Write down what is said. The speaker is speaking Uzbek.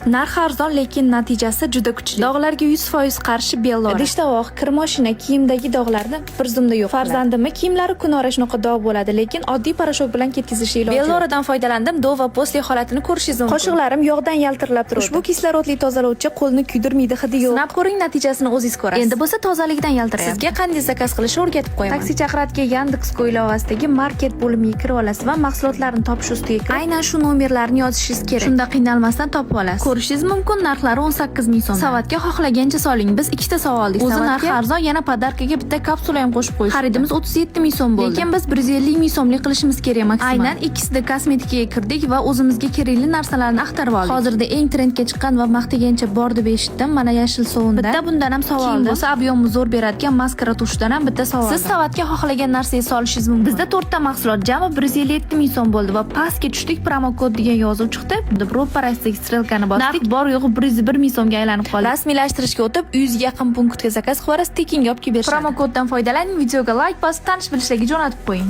Narx arzon, lekin natijasi juda kuchli. Dog'larga 100% qarshi Bellora. Idish tovoq, kir moshina, kiyimdagi dog'larni bir zumda yo'q. Farzandimni kiyimlari kunora shunaqa dog' bo'ladi, lekin oddiy poрошок bilan ketkizishga iloji yo'q. Belloradan foydalandim, do va posle holatini ko'rishingiz mumkin. Qoshiqlarim yog'dan yaltirlab turibdi. Ushbu kislorodli tozalovchi qo'lni kuydirmaydi, hidi yo'q. Sinab ko'ring, natijasini o'zingiz ko'rasiz. Endi bo'lsa tozaligidan yaltirayapti. Sizga qanday zakaz qilishni o'rgatib qo'yaman. Taksi chaqiradigan Yandex.co ilovasidagi market bo'limiga kirib olasiz va mahsulotlarni topish ustiga kirib, aynan shu nomerlarni yozishingiz kerak. Shunda qiynalmasdan topib olasiz. Ko'rishingiz mumkin, narxlari 18 ming so'm. Savatga xohlagancha soling. Biz ikkita sovg'a oldik. O'zi narxi arzon, yana podarkaga bitta kapsula ham qo'shib qo'yishdi. Xaridimiz 37 ming so'm bo'ldi. Lekin biz 150 ming so'mlik qilishimiz kerak maksimal. Aynan ikkisida kosmetikaga kirdik va o'zimizga kerakli narsalarni axtarib oldik. Hozirda eng trendga chiqqan va maqtagancha bor deb eshitdim. Mana yashil sovunda. Bitta bundan ham sovg'a oldim. Bo'lsa ob'yomni zo'r beradigan maskara tushdan ham bitta sovg'a oldim. Siz savatga xohlagan narsangizni solishingiz mumkin. Bizda 4 ta mahsulot jami 157 ming so'm bo'ldi va pastga tushdik, promokod degan yozuv chiqdi. Ro'parasidagi strelkani bosdik. Bor yo'g'i 101 ming so'mga aylanib qoldi. Rasmiylashtirishga o'tib, 100 ga yaqin punktga zakaz qilib, tekinga olib kelib berishadi. Promokoddan foydalaning, videoga like bosib, tanish bilishlarga jo'natib qo'ying.